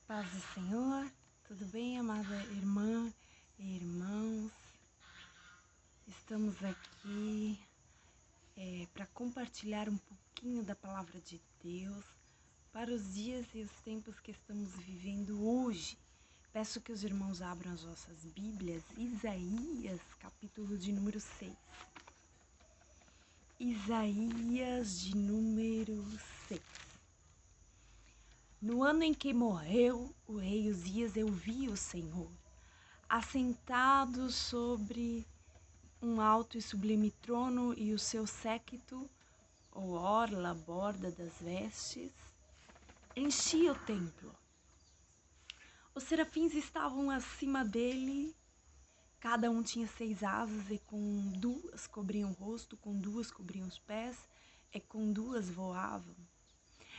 Paz do Senhor, tudo bem, amada irmã e irmãos? Estamos aqui para compartilhar um pouquinho da palavra de Deus para os dias e os tempos que estamos vivendo hoje. Peço que os irmãos abram as vossas Bíblias, Isaías, capítulo de número 6. Isaías de número 6. No ano em que morreu o rei Uzias, eu vi o Senhor, assentado sobre um alto e sublime trono, e o seu séquito, ou orla, borda das vestes, enchia o templo. Os serafins estavam acima dele, cada um tinha 6 asas, e com 2 cobriam o rosto, com 2 cobriam os pés, e com 2 voavam.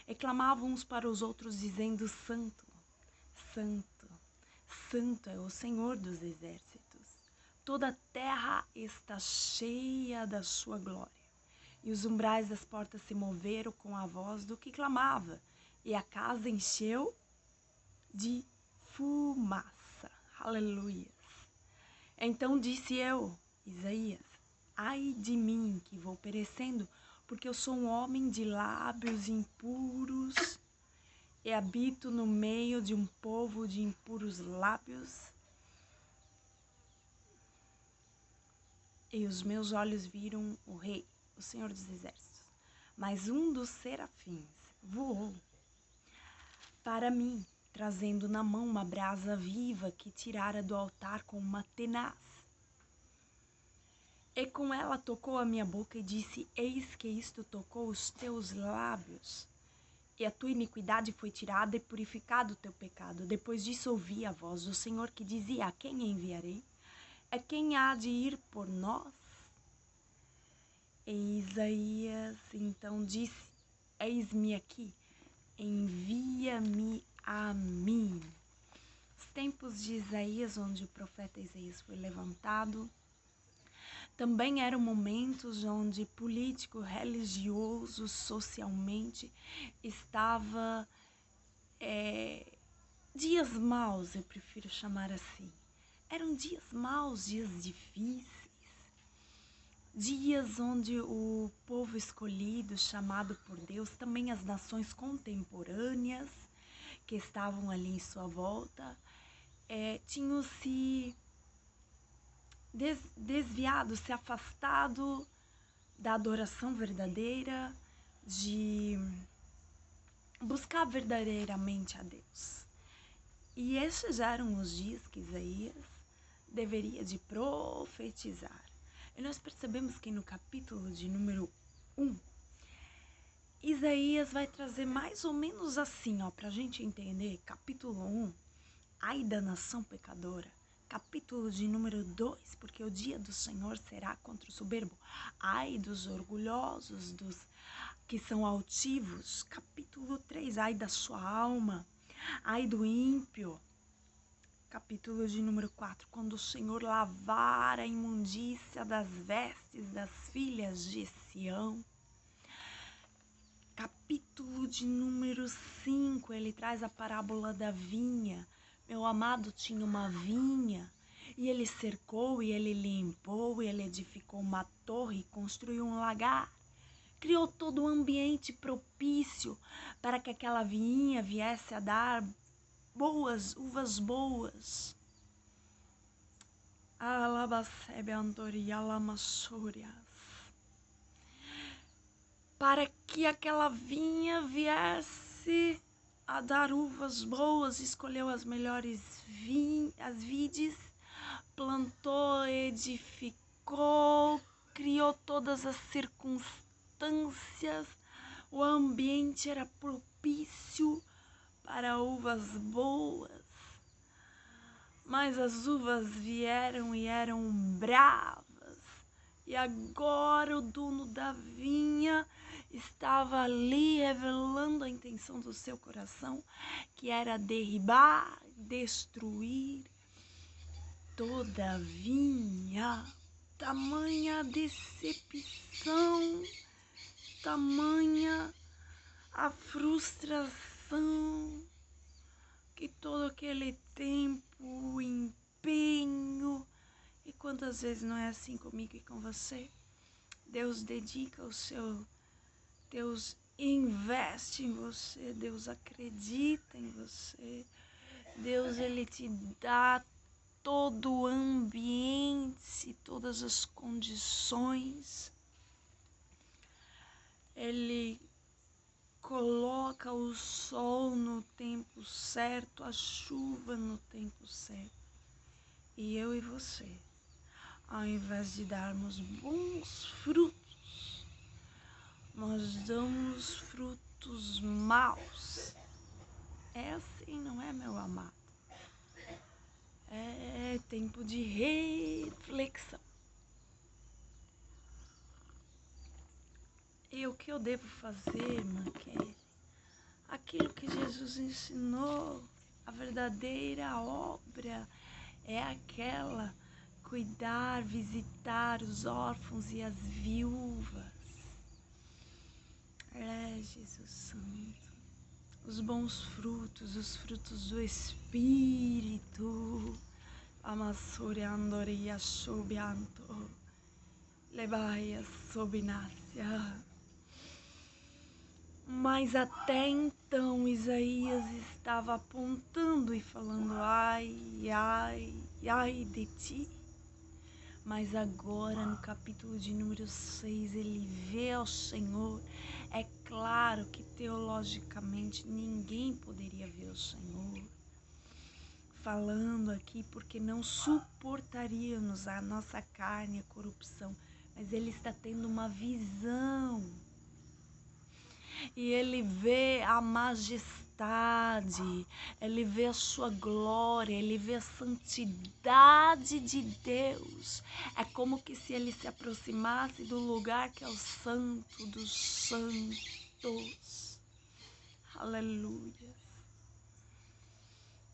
E clamavam uns para os outros, dizendo: Santo, Santo, Santo é o Senhor dos exércitos. Toda a terra está cheia da sua glória. E os umbrais das portas se moveram com a voz do que clamava, e a casa encheu de fumaça. Aleluia. Então disse eu, Isaías: ai de mim, que vou perecendo, porque eu sou um homem de lábios impuros e habito no meio de um povo de impuros lábios. E os meus olhos viram o Rei, o Senhor dos Exércitos. Mas um dos serafins voou para mim, trazendo na mão uma brasa viva que tirara do altar com uma tenaz. E com ela tocou a minha boca e disse: eis que isto tocou os teus lábios, e a tua iniquidade foi tirada e purificado o teu pecado. Depois disso ouvi a voz do Senhor que dizia: a quem enviarei? A quem há de ir por nós? E Isaías então disse: eis-me aqui, envia-me a mim. Os tempos de Isaías, onde o profeta Isaías foi levantado, também eram momentos onde político, religioso, socialmente estava dias maus, eu prefiro chamar assim. Eram dias maus, dias difíceis, dias onde o povo escolhido, chamado por Deus, também as nações contemporâneas que estavam ali em sua volta, tinham se desviado, se afastado da adoração verdadeira, de buscar verdadeiramente a Deus. E esses eram os dias que Isaías deveria de profetizar. E nós percebemos que no capítulo de número 1, Isaías vai trazer mais ou menos assim, para a gente entender. Capítulo 1, ai da nação pecadora. Capítulo de número 2, porque o dia do Senhor será contra o soberbo. Ai dos orgulhosos, dos que são altivos. Capítulo 3, ai da sua alma. Ai do ímpio. Capítulo de número 4, quando o Senhor lavar a imundícia das vestes das filhas de Sião. Capítulo de número 5, ele traz a parábola da vinha. Meu amado tinha uma vinha, e ele cercou, e ele limpou, e ele edificou uma torre, construiu um lagar. Criou todo um ambiente propício para que aquela vinha viesse a dar uvas boas. Para que aquela vinha viesse a dar uvas boas, escolheu as melhores as vides, plantou, edificou, criou todas as circunstâncias, o ambiente era propício para uvas boas. Mas as uvas vieram e eram bravas. E agora o dono da vinha estava ali revelando a intenção do seu coração, que era derribar, destruir toda a vinha. Tamanha decepção, tamanha a frustração que aquele tempo, empenho. E quantas vezes não é assim comigo e com você? Deus dedica o seu, Deus investe em você, Deus acredita em você. Deus, Ele te dá todo o ambiente, todas as condições. Ele coloca o sol no tempo certo, a chuva no tempo certo. E eu e você, ao invés de darmos bons frutos, nós damos frutos maus. É assim, não é, meu amado? É tempo de reflexão. E o que eu devo fazer, irmã Kelly? Aquilo que Jesus ensinou, a verdadeira obra é aquela: cuidar, visitar os órfãos e as viúvas. Jesus Santo. Os bons frutos, os frutos do Espírito. Amassore andoria shubianto. Lebaia sobinácia. Mas até então Isaías estava apontando e falando: ai, ai, ai de ti. Mas agora no capítulo de número 6 ele vê ao Senhor. É claro que teologicamente ninguém poderia ver o Senhor falando aqui, porque não suportaríamos a nossa carne, a corrupção. Mas ele está tendo uma visão. E ele vê a majestade, ele vê a sua glória, ele vê a santidade de Deus. É como que se ele se aproximasse do lugar que é o santo dos santos. Aleluia.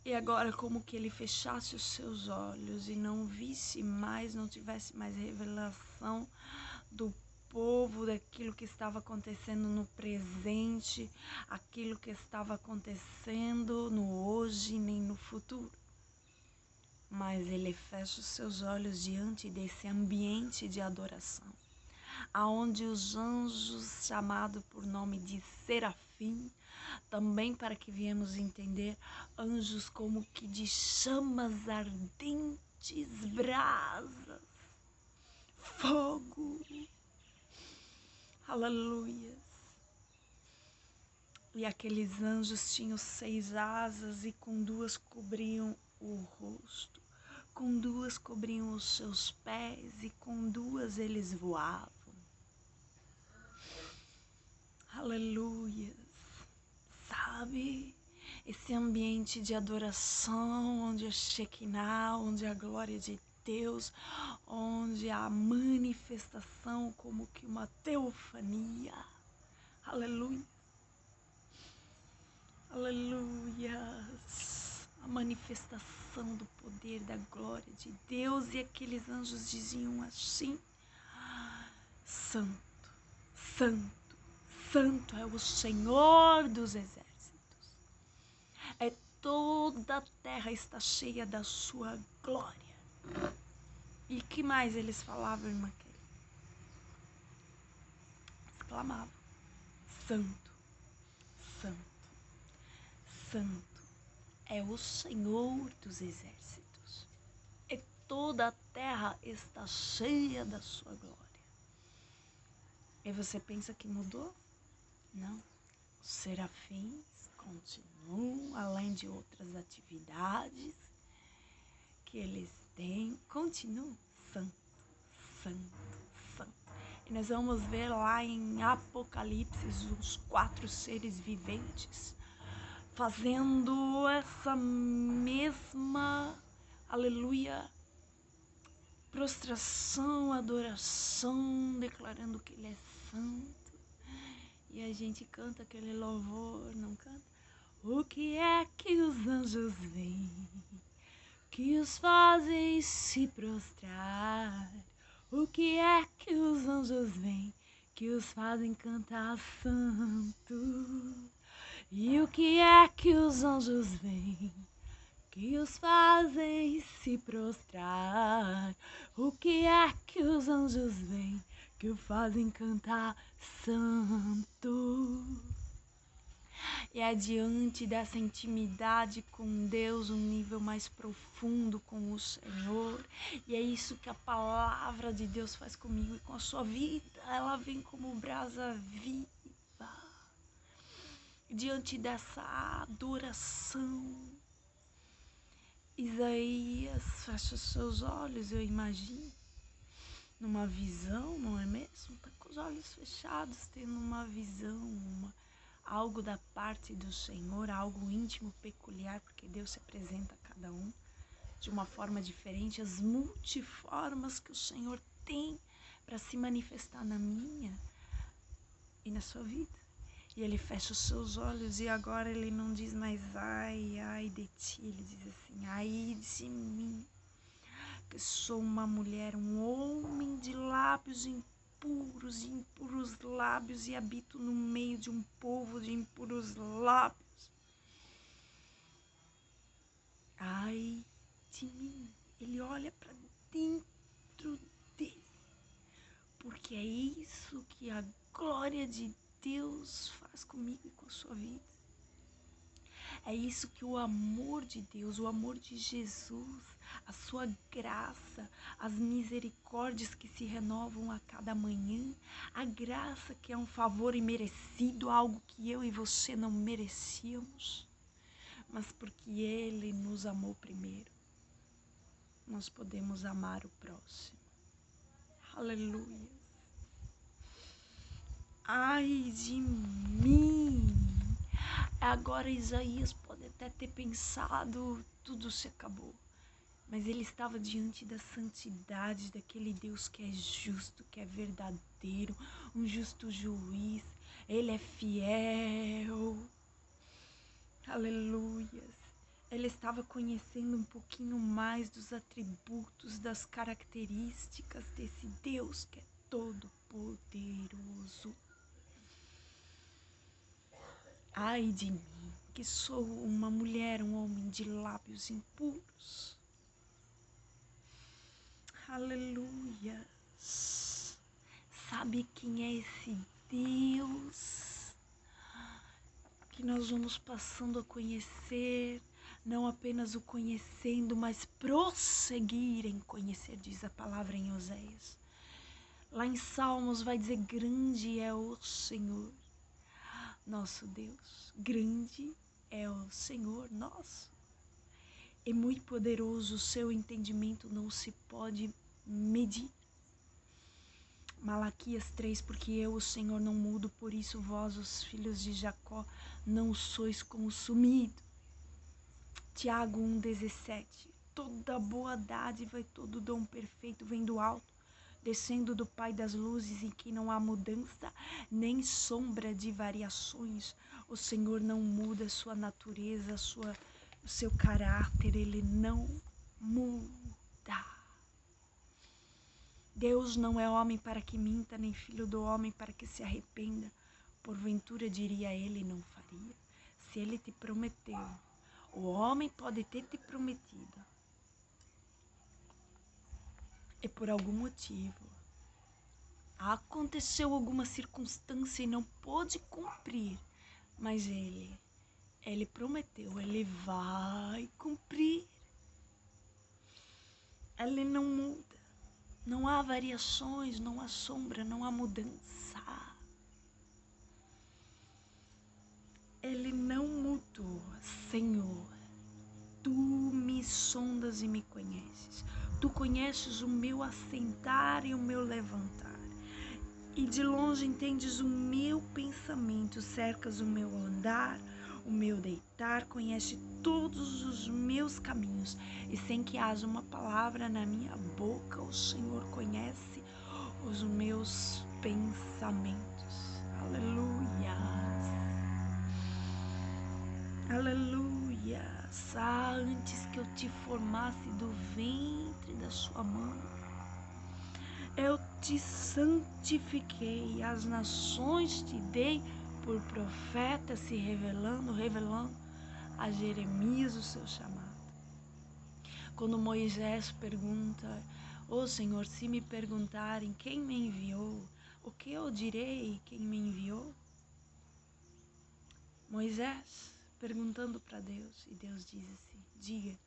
E agora como que ele fechasse os seus olhos e não visse mais, não tivesse mais revelação do povo, daquilo que estava acontecendo no presente, aquilo que estava acontecendo no hoje nem no futuro. Mas ele fecha os seus olhos diante desse ambiente de adoração, aonde os anjos, chamados por nome de serafim, também para que viemos entender, anjos como que de chamas ardentes, brasas, fogo. Aleluia. E aqueles anjos tinham 6 asas e com 2 cobriam o rosto, com 2 cobriam os seus pés e com 2 eles voavam. Aleluia. Sabe? Esse ambiente de adoração, onde a Shekinah, onde a glória de Deus, onde a manifestação como que uma teofania. Aleluia. Aleluia. A manifestação do poder da glória de Deus. E aqueles anjos diziam assim: Santo, Santo, Santo é o Senhor dos exércitos. Toda a terra está cheia da sua glória. E que mais eles falavam, irmã Kelly? Exclamavam: Santo, Santo, Santo é o Senhor dos exércitos. E toda a terra está cheia da sua glória. E você pensa que mudou? Não. Os serafins continuam, além de outras atividades que eles têm, continuam santo, santo, santo. E nós vamos ver lá em Apocalipse os 4 seres viventes fazendo essa mesma, aleluia, prostração, adoração, declarando que ele é santo. E a gente canta aquele louvor, não canta? O que é que os anjos veem, que os fazem se prostrar? O que é que os anjos veem, que os fazem cantar santo? E o que é que os anjos veem, que os fazem se prostrar? O que é que os anjos veem que o fazem cantar santo? E é diante dessa intimidade com Deus, um nível mais profundo com o Senhor. E é isso que a palavra de Deus faz comigo e com a sua vida. Ela vem como brasa viva. Diante dessa adoração, Isaías fecha os seus olhos, eu imagino, numa visão, não é mesmo? Está com os olhos fechados, tendo uma visão, algo da parte do Senhor, algo íntimo, peculiar, porque Deus se apresenta a cada um de uma forma diferente, as multiformas que o Senhor tem para se manifestar na minha e na sua vida. E ele fecha os seus olhos e agora ele não diz mais ai, ai de ti, ele diz assim, ai de mim, que sou uma mulher, um homem de lábios impuros e impuros lábios e habito no meio de um povo de impuros lábios. Ai de mim, ele olha para dentro dele, porque é isso que a glória de Deus faz comigo e com a sua vida. É isso que o amor de Deus, o amor de Jesus, a sua graça, as misericórdias que se renovam a cada manhã, a graça que é um favor imerecido, algo que eu e você não merecíamos, mas porque Ele nos amou primeiro, nós podemos amar o próximo. Aleluia. Ai de mim! Agora Isaías pode até ter pensado, tudo se acabou. Mas ele estava diante da santidade daquele Deus que é justo, que é verdadeiro, um justo juiz. Ele é fiel. Aleluia. Ele estava conhecendo um pouquinho mais dos atributos, das características desse Deus que é todo poderoso. Ai de mim, que sou uma mulher, um homem de lábios impuros. Aleluia. Sabe quem é esse Deus que nós vamos passando a conhecer, não apenas o conhecendo, mas prosseguir em conhecer, diz a palavra em Oséias. Lá em Salmos vai dizer, grande é o Senhor. Nosso Deus, grande é o Senhor nosso. É muito poderoso, o seu entendimento não se pode medir. Malaquias 3, porque eu, o Senhor, não mudo, por isso vós, os filhos de Jacó, não sois consumidos. Tiago 1,17, toda boa dádiva e todo dom perfeito vem do alto, descendo do Pai das luzes, em que não há mudança, nem sombra de variações. O Senhor não muda a sua natureza, o seu caráter, Ele não muda. Deus não é homem para que minta, nem filho do homem para que se arrependa. Porventura, diria Ele, não faria. Se Ele te prometeu, o homem pode ter te prometido. E por algum motivo aconteceu alguma circunstância e não pôde cumprir, mas ele prometeu, ele vai cumprir. Ele não muda, não há variações, não há sombra, não há mudança. Ele não mudou. Senhor, tu me sondas e me conheces. Tu conheces o meu assentar e o meu levantar. E de longe entendes o meu pensamento, cercas o meu andar, o meu deitar, conhece todos os meus caminhos. E sem que haja uma palavra na minha boca, o Senhor conhece os meus pensamentos. Aleluia. Aleluia. Antes que eu te formasse do ventre da sua mãe, eu te santifiquei, as nações te dei por profeta, se revelando a Jeremias o seu chamado. Quando Moisés pergunta: "Ô Senhor, se me perguntarem quem me enviou, o que eu direi quem me enviou?" Moisés perguntando para Deus, e Deus diz assim: "Diga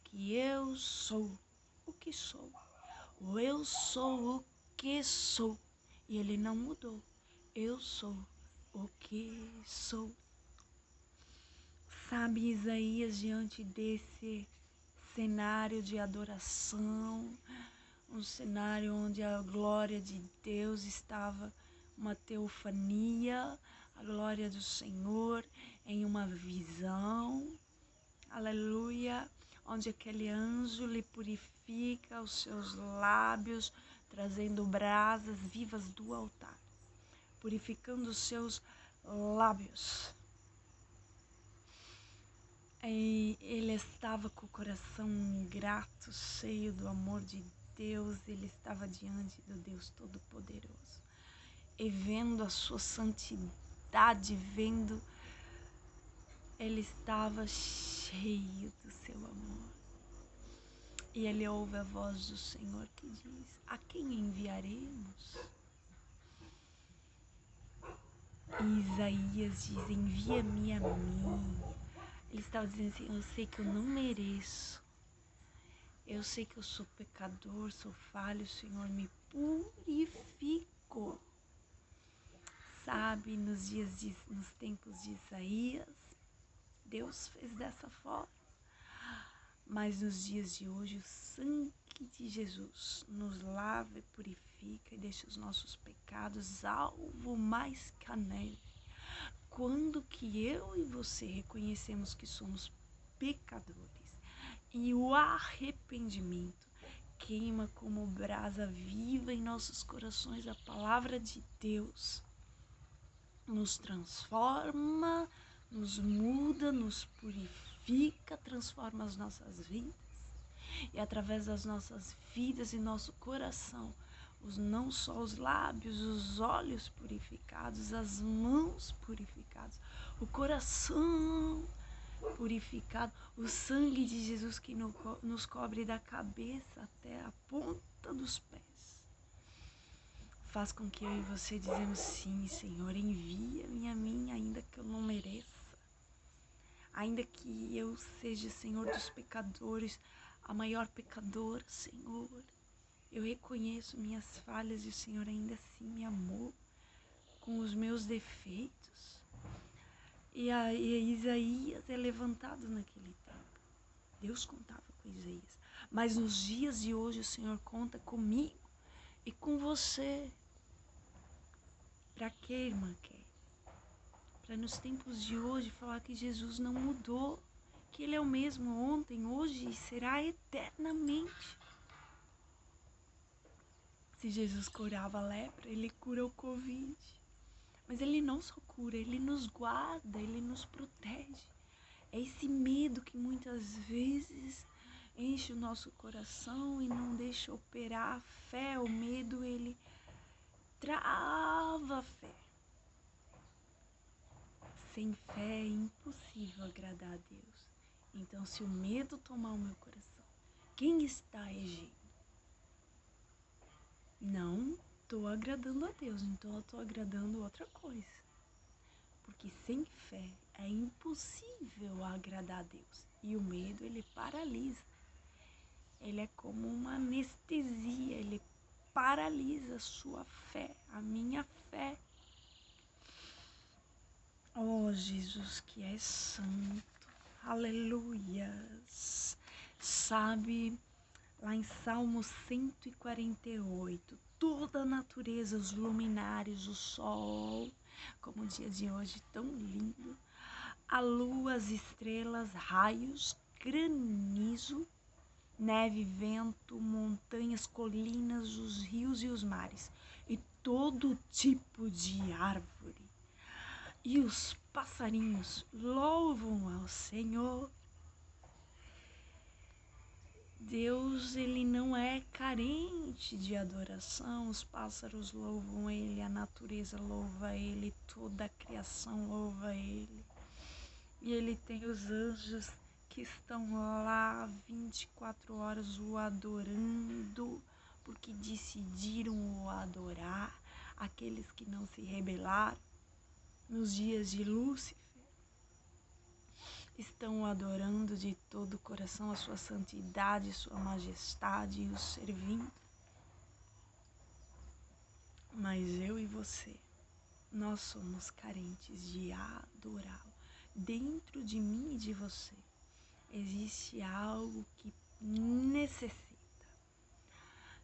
que eu sou o que sou. O eu sou o que sou." E ele não mudou. Eu sou o que sou. Sabe, Isaías, diante desse cenário de adoração, um cenário onde a glória de Deus estava, uma teofania, a glória do Senhor em uma visão, aleluia, onde aquele anjo lhe purifica os seus lábios, trazendo brasas vivas do altar, purificando os seus lábios. E ele estava com o coração grato, cheio do amor de Deus. Ele estava diante do Deus Todo-Poderoso e vendo a sua santidade, ele estava cheio do seu amor. E ele ouve a voz do Senhor que diz: "A quem enviaremos?" E Isaías diz: "Envia-me a mim." Ele estava dizendo assim: "Eu sei que eu não mereço. Eu sei que eu sou pecador, sou falho, o Senhor me purificou." Sabe, nos tempos de Isaías, Deus fez dessa forma. Mas nos dias de hoje, o sangue de Jesus nos lava e purifica e deixa os nossos pecados alvo mais que a neve. Quando que eu e você reconhecemos que somos pecadores e o arrependimento queima como brasa viva em nossos corações, a palavra de Deus nos transforma, nos muda, nos purifica, transforma as nossas vidas. E através das nossas vidas e nosso coração, não só os lábios, os olhos purificados, as mãos purificadas, o coração purificado, o sangue de Jesus que nos cobre da cabeça até a ponta dos pés, faz com que eu e você dizemos: "Sim, Senhor, envia-me a mim, ainda que eu não mereça. Ainda que eu seja, Senhor, dos pecadores, a maior pecadora, Senhor. Eu reconheço minhas falhas e o Senhor ainda assim me amou com os meus defeitos." E Isaías é levantado naquele tempo. Deus contava com Isaías. Mas nos dias de hoje o Senhor conta comigo e com você. Para quê, irmã Kay? Para nos tempos de hoje falar que Jesus não mudou, que Ele é o mesmo ontem, hoje e será eternamente. Se Jesus curava a lepra, Ele cura o Covid. Mas Ele não só cura, Ele nos guarda, Ele nos protege. É esse medo que muitas vezes enche o nosso coração e não deixa operar a fé. O medo, ele trava a fé. Sem fé é impossível agradar a Deus. Então, se o medo tomar o meu coração, quem está regendo? Não estou agradando a Deus, então eu estou agradando outra coisa. Porque sem fé é impossível agradar a Deus. E o medo, ele paralisa. Ele é como uma anestesia, ele paralisa a sua fé, a minha fé. Oh, Jesus que é santo, aleluias. Sabe, lá em Salmo 148, toda a natureza, os luminares, o sol, como o dia de hoje tão lindo, a lua, as estrelas, raios, granizo, neve, vento, montanhas, colinas, os rios e os mares, e todo tipo de árvore. E os passarinhos louvam ao Senhor. Deus, ele não é carente de adoração. Os pássaros louvam ele, a natureza louva ele, toda a criação louva ele. E ele tem os anjos que estão lá 24 horas o adorando, porque decidiram o adorar, aqueles que não se rebelaram nos dias de Lúcifer, estão adorando de todo o coração a sua santidade, sua majestade e o servindo. Mas eu e você, nós somos carentes de adorá-lo. Dentro de mim e de você existe algo que necessita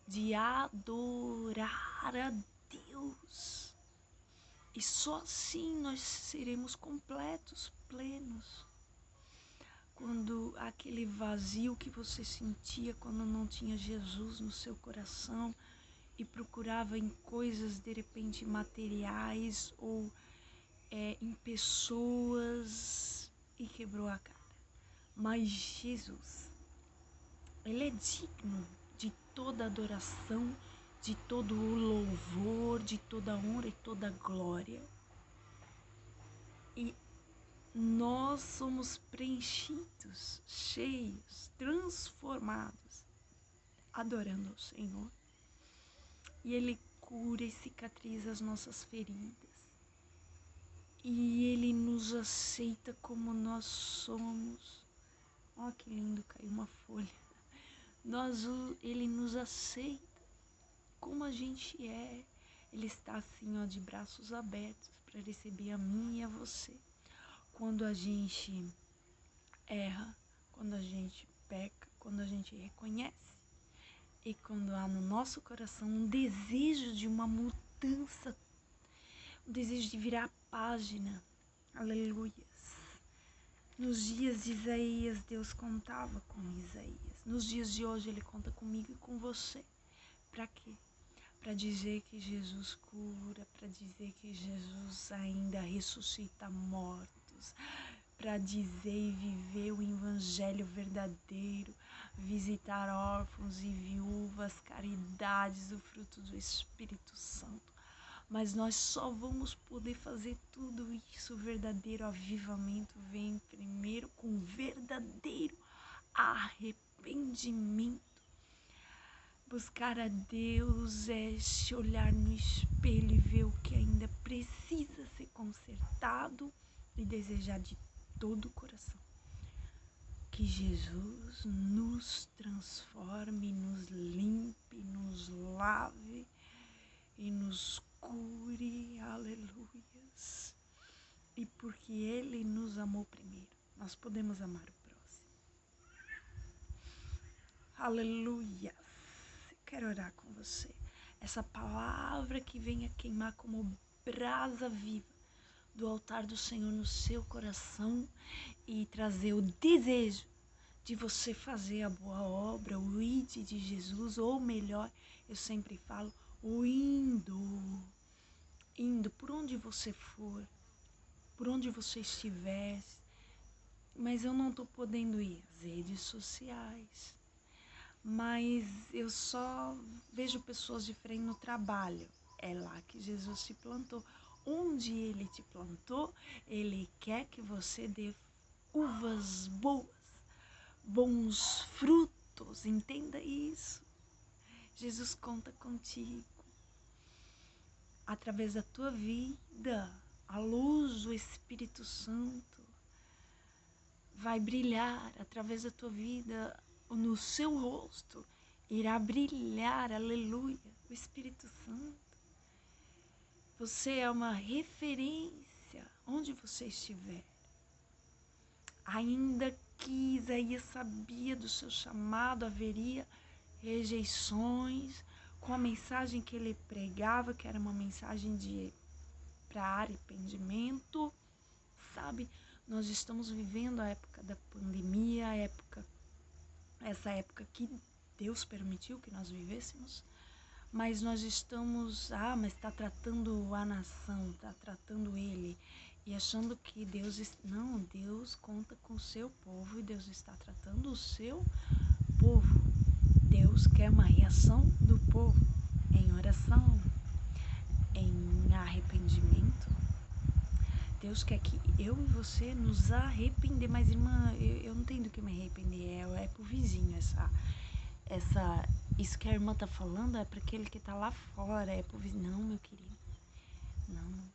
de adorar a Deus. E só assim nós seremos completos, plenos. Quando aquele vazio que você sentia quando não tinha Jesus no seu coração e procurava em coisas de repente materiais ou em pessoas e quebrou a cara. Mas Jesus, Ele é digno de toda adoração, de todo o louvor, de toda a honra e toda a glória. E nós somos preenchidos, cheios, transformados, adorando ao Senhor. E Ele cura e cicatriza as nossas feridas. E Ele nos aceita como nós somos. Ó, que lindo, caiu uma folha. Ele nos aceita como a gente é. Ele está assim, ó, de braços abertos para receber a mim e a você. Quando a gente erra, quando a gente peca, quando a gente reconhece. E quando há no nosso coração um desejo de uma mudança, um desejo de virar a página. Aleluias. Nos dias de Isaías, Deus contava com Isaías. Nos dias de hoje, Ele conta comigo e com você. Para quê? Para dizer que Jesus cura, para dizer que Jesus ainda ressuscita mortos, para dizer e viver o evangelho verdadeiro, visitar órfãos e viúvas, caridades, o fruto do Espírito Santo. Mas nós só vamos poder fazer tudo isso, o verdadeiro avivamento vem primeiro com verdadeiro arrependimento. Buscar a Deus é se olhar no espelho e ver o que ainda precisa ser consertado e desejar de todo o coração que Jesus nos transforme, nos limpe, nos lave e nos cure, aleluias. E porque Ele nos amou primeiro, nós podemos amar o próximo. Aleluia. Quero orar com você. Essa palavra que venha queimar como brasa viva do altar do Senhor no seu coração e trazer o desejo de você fazer a boa obra, o ide de Jesus, ou melhor, eu sempre falo, o indo por onde você for, por onde você estiver, mas eu não estou podendo ir às redes sociais, mas eu só vejo pessoas diferentes no trabalho, é lá que Jesus te plantou. Onde Ele te plantou, Ele quer que você dê uvas boas, bons frutos, entenda isso. Jesus conta contigo. Através da tua vida, a luz do Espírito Santo vai brilhar através da tua vida, no seu rosto irá brilhar, aleluia, o Espírito Santo. Você é uma referência onde você estiver. Ainda que Isaías sabia do seu chamado, haveria rejeições com a mensagem que ele pregava, que era uma mensagem para arrependimento, sabe? Nós estamos vivendo a época da pandemia, essa época que Deus permitiu que nós vivêssemos, mas nós estamos, mas está tratando a nação, está tratando ele, e achando que Deus conta com o seu povo e Deus está tratando o seu povo. Deus quer uma reação do povo em oração, em arrependimento. Deus quer que eu e você nos arrepender, mas irmã, eu não entendo o que isso que a irmã tá falando é para aquele que tá lá fora, é pro vizinho. Não, meu querido, não.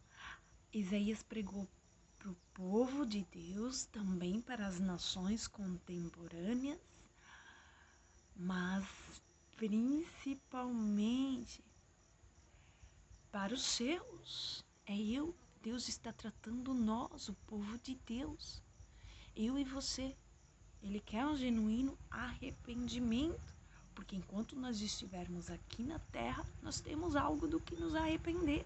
Isaías pregou para o povo de Deus, também para as nações contemporâneas, mas principalmente para os seus. Deus está tratando nós, o povo de Deus, eu e você. Ele quer um genuíno arrependimento, porque enquanto nós estivermos aqui na terra, nós temos algo do que nos arrepender.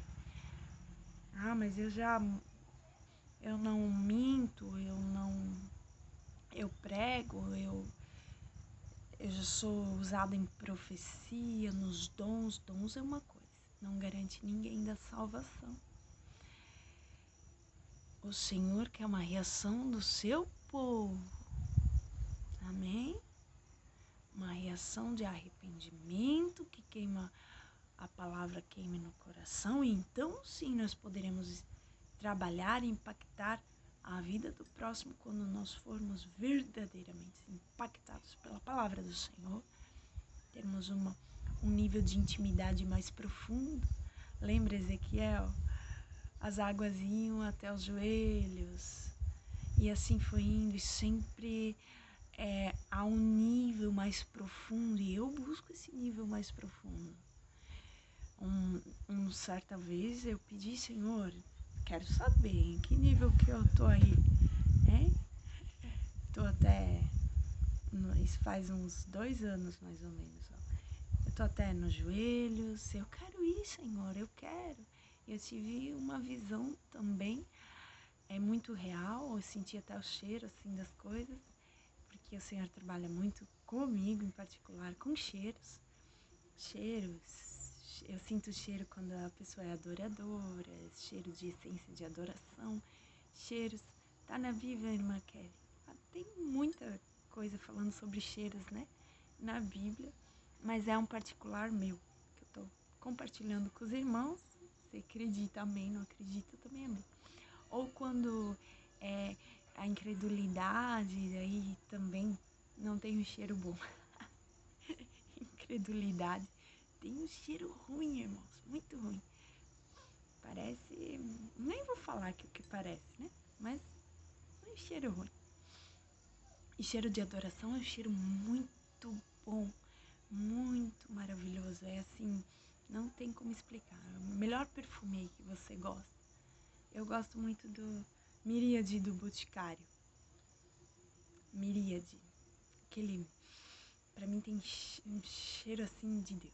Ah, mas eu não minto, eu prego, eu já sou usada em profecia, nos dons. Dons é uma coisa, não garante ninguém da salvação. O Senhor quer uma reação do seu povo. Amém? Uma reação de arrependimento que queima, a palavra queime no coração. E então sim nós poderemos trabalhar e impactar a vida do próximo quando nós formos verdadeiramente impactados pela palavra do Senhor. Termos um nível de intimidade mais profundo. Lembra, Ezequiel? As águas iam até os joelhos. E assim foi indo, e sempre a um nível mais profundo. E eu busco esse nível mais profundo. Certa vez eu pedi, Senhor, quero saber em que nível que eu tô aí. Tô até... Isso faz uns 2 anos mais ou menos. Eu tô até nos joelhos. Eu quero ir, Senhor, eu quero. Eu tive uma visão também, é muito real. Eu senti até o cheiro assim das coisas, porque o Senhor trabalha muito comigo, em particular com cheiros. Eu sinto o cheiro quando a pessoa é adoradora, cheiro de essência de adoração, cheiros. Tá na Bíblia, irmã Kelly? Tem muita coisa falando sobre cheiros, né? Na Bíblia, mas é um particular meu, que eu tô compartilhando com os irmãos. Você acredita, amém? Não acredita, também amém. Ou quando a incredulidade, aí também não tem um cheiro bom. Incredulidade tem um cheiro ruim, irmãos, muito ruim. Parece, nem vou falar aqui o que parece, né? Mas é um cheiro ruim. E cheiro de adoração é um cheiro muito bom, muito maravilhoso. É assim, não tem como explicar. É o melhor perfume aí que você gosta. Eu gosto muito do Miríade do Boticário. Miríade. Aquele, pra mim, tem um cheiro assim de Deus.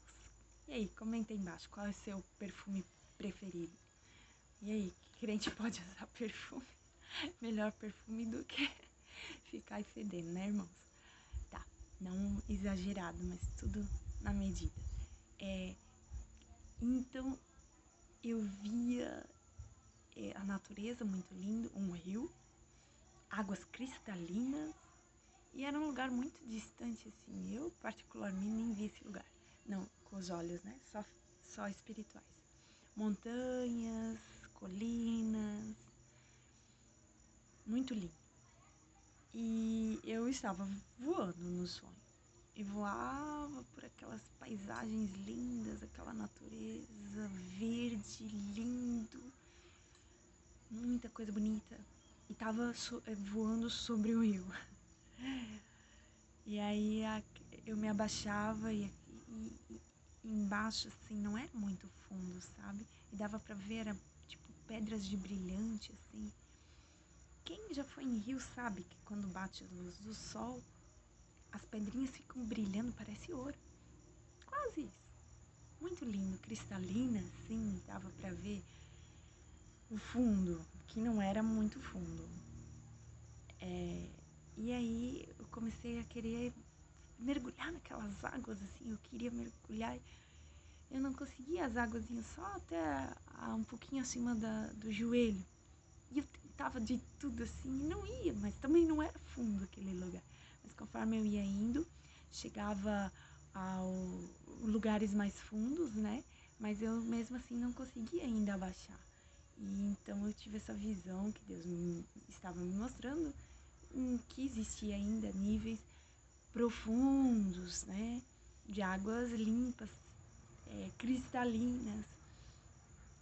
E aí, comenta aí embaixo, qual é o seu perfume preferido? E aí, que crente pode usar perfume? Melhor perfume do que ficar fedendo, né, irmãos? Tá, não exagerado, mas tudo na medida. Então, eu via a natureza muito lindo, um rio, águas cristalinas, e era um lugar muito distante, assim. Eu, particularmente, nem vi esse lugar. Não, com os olhos, né? Só espirituais. Montanhas, colinas, muito lindo. E eu estava voando no sonho. E voava por aquelas paisagens lindas, aquela natureza verde, lindo, muita coisa bonita. E tava voando sobre o rio. E aí eu me abaixava e embaixo, assim, não era muito fundo, sabe? E dava pra ver, era tipo pedras de brilhante, assim. Quem já foi em rio sabe que quando bate a luz do sol, as pedrinhas ficam brilhando, parece ouro. Quase isso. Muito lindo, cristalina, assim, dava pra ver o fundo, que não era muito fundo. E aí eu comecei a querer mergulhar naquelas águas, assim, eu queria mergulhar. Eu não conseguia, as águas iam só até um pouquinho acima do joelho. E eu tentava de tudo assim, e não ia, mas também não era fundo aquele lugar. Mas conforme eu ia indo, chegava a lugares mais fundos, né? Mas eu mesmo assim não conseguia ainda abaixar. E então eu tive essa visão que Deus estava me mostrando, que existia ainda níveis profundos, né? de águas limpas, cristalinas,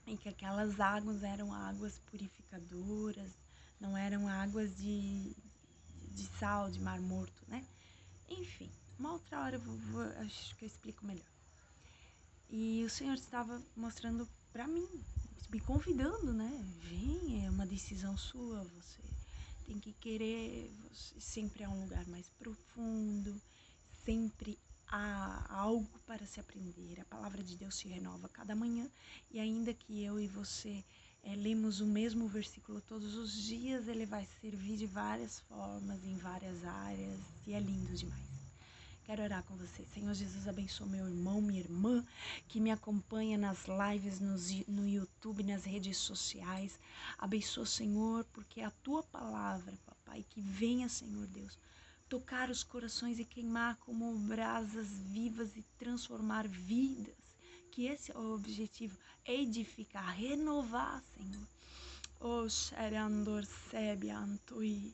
em que aquelas águas eram águas purificadoras, não eram águas de sal, de mar morto, né? Enfim, uma outra hora acho que eu explico melhor. E o Senhor estava mostrando para mim, me convidando, né? Vem, é uma decisão sua, você tem que querer, sempre há um lugar mais profundo, sempre há algo para se aprender. A palavra de Deus se renova cada manhã, e ainda que eu e você lemos o mesmo versículo todos os dias, ele vai servir de várias formas, em várias áreas, e é lindo demais. Quero orar com você. Senhor Jesus, abençoa meu irmão, minha irmã, que me acompanha nas lives, no YouTube, nas redes sociais. Abençoa, Senhor, porque é a tua palavra, papai, que venha, Senhor Deus, tocar os corações e queimar como brasas vivas e transformar vidas. Que esse é o objetivo, edificar, renovar, Senhor. Oh, Xerandor Sebiantui.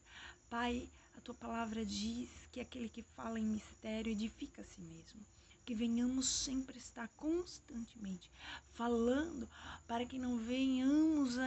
Pai, a tua palavra diz que aquele que fala em mistério edifica a si mesmo. Que venhamos sempre estar constantemente falando para que não venhamos a